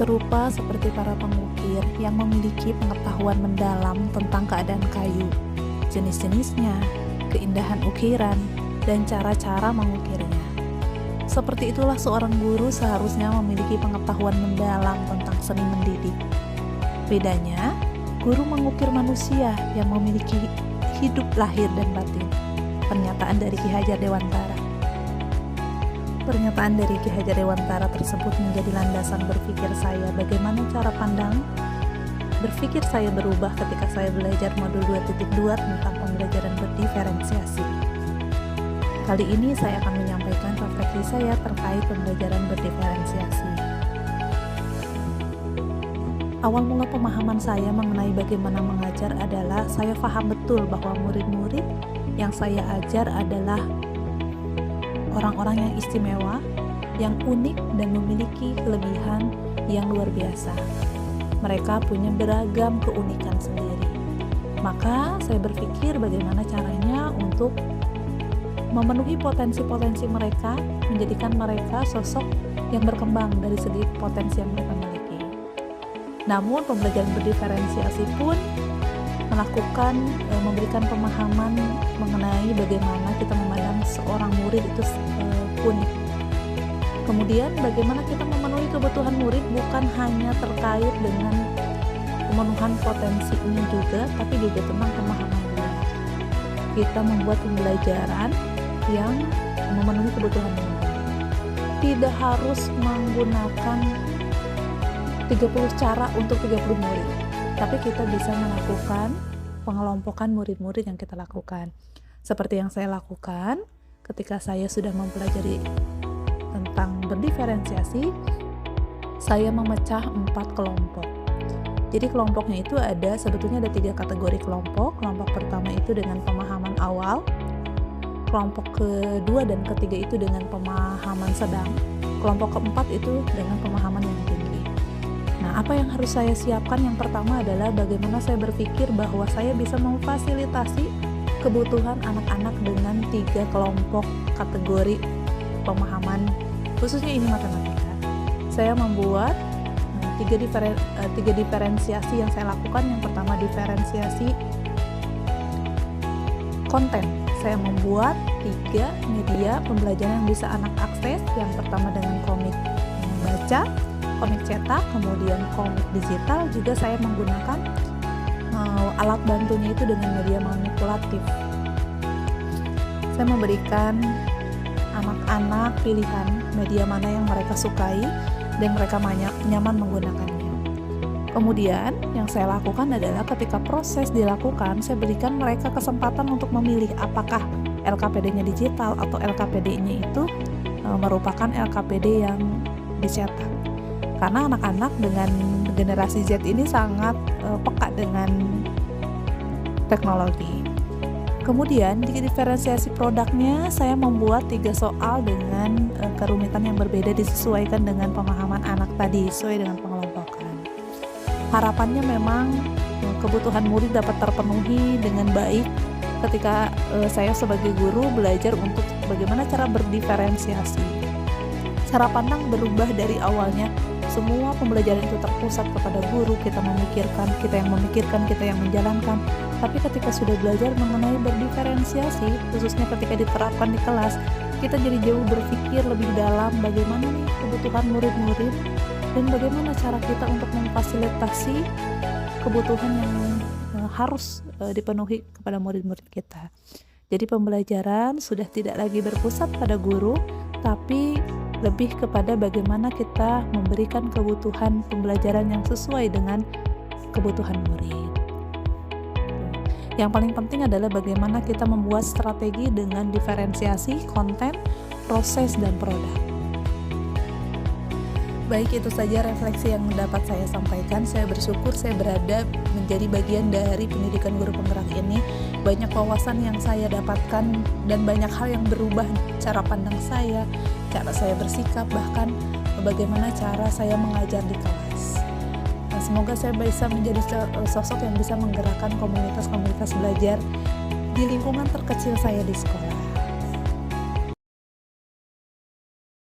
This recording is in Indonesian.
Serupa seperti para pengukir yang memiliki pengetahuan mendalam tentang keadaan kayu, jenis-jenisnya, keindahan ukiran, dan cara-cara mengukirnya. Seperti itulah seorang guru seharusnya memiliki pengetahuan mendalam tentang seni mendidik. Bedanya, guru mengukir manusia yang memiliki hidup lahir dan batin. Pernyataan dari Ki Hajar Dewantara. Pernyataan dari Ki Hajar Dewantara tersebut menjadi landasan berpikir saya bagaimana cara pandang berpikir saya berubah ketika saya belajar modul 2.2 tentang pembelajaran berdiferensiasi. Kali ini saya akan menyampaikan refleksi saya terkait pembelajaran berdiferensiasi. Awal mula pemahaman saya mengenai bagaimana mengajar adalah saya paham betul bahwa murid-murid yang saya ajar adalah orang-orang yang istimewa, yang unik dan memiliki kelebihan yang luar biasa. Mereka punya beragam keunikan sendiri. Maka saya berpikir bagaimana caranya untuk memenuhi potensi-potensi mereka, menjadikan mereka sosok yang berkembang dari segi potensi yang mereka miliki. Namun pembelajaran berdiferensiasi pun memberikan pemahaman mengenai bagaimana kita memandang seorang murid itu unik. Kemudian bagaimana kita memenuhi kebutuhan murid bukan hanya terkait dengan pemenuhan potensinya juga, tapi juga tentang pemahaman murid. Kita membuat pembelajaran yang memenuhi kebutuhan murid. Tidak harus menggunakan 30 cara untuk 30 murid, tapi kita bisa melakukan pengelompokan murid-murid yang kita lakukan. Seperti yang saya lakukan ketika saya sudah mempelajari tentang berdiferensiasi, saya memecah 4 kelompok. Jadi kelompoknya itu sebetulnya ada 3 kategori kelompok. Kelompok pertama itu dengan pemahaman awal, kelompok kedua dan ketiga itu dengan pemahaman sedang, kelompok keempat itu dengan pemahaman yang tinggi. Nah, apa yang harus saya siapkan? Yang pertama adalah bagaimana saya berpikir bahwa saya bisa memfasilitasi kebutuhan anak-anak dengan 3 kelompok kategori pemahaman, khususnya ini matematika. Saya membuat 3 diferensiasi yang saya lakukan. Yang pertama, diferensiasi konten. Saya membuat 3 media pembelajaran yang bisa anak akses. Yang pertama dengan komik baca, komik cetak, kemudian komik digital. Juga saya menggunakan alat bantunya itu dengan media manipulatif. Saya memberikan anak-anak pilihan media mana yang mereka sukai dan mereka nyaman menggunakannya. Kemudian yang saya lakukan adalah ketika proses dilakukan, saya berikan mereka kesempatan untuk memilih apakah LKPD-nya digital atau LKPD-nya itu merupakan LKPD yang dicetak. Karena anak-anak dengan generasi Z ini sangat peka dengan teknologi. Kemudian di diferensiasi produknya saya membuat 3 soal dengan kerumitan yang berbeda disesuaikan dengan pemahaman anak tadi, sesuai dengan pengelompokan. Harapannya memang kebutuhan murid dapat terpenuhi dengan baik ketika saya sebagai guru belajar untuk bagaimana cara berdiferensiasi. Cara pandang berubah dari awalnya. Semua pembelajaran itu terpusat kepada guru, kita yang memikirkan, kita yang menjalankan. Tapi ketika sudah belajar mengenai berdiferensiasi, khususnya ketika diterapkan di kelas, kita jadi jauh berpikir lebih dalam bagaimana nih kebutuhan murid-murid dan bagaimana cara kita untuk memfasilitasi kebutuhan yang harus dipenuhi kepada murid-murid kita. Jadi pembelajaran sudah tidak lagi berpusat pada guru, tapi lebih kepada bagaimana kita memberikan kebutuhan pembelajaran yang sesuai dengan kebutuhan murid. Yang paling penting adalah bagaimana kita membuat strategi dengan diferensiasi, konten, proses, dan produk. Baik, itu saja refleksi yang dapat saya sampaikan. Saya bersyukur saya berada menjadi bagian dari pendidikan guru penggerak ini. Banyak wawasan yang saya dapatkan dan banyak hal yang berubah cara pandang saya, cara saya bersikap, bahkan bagaimana cara saya mengajar di kelas. Nah, semoga saya bisa menjadi sosok yang bisa menggerakkan komunitas-komunitas belajar di lingkungan terkecil saya di sekolah.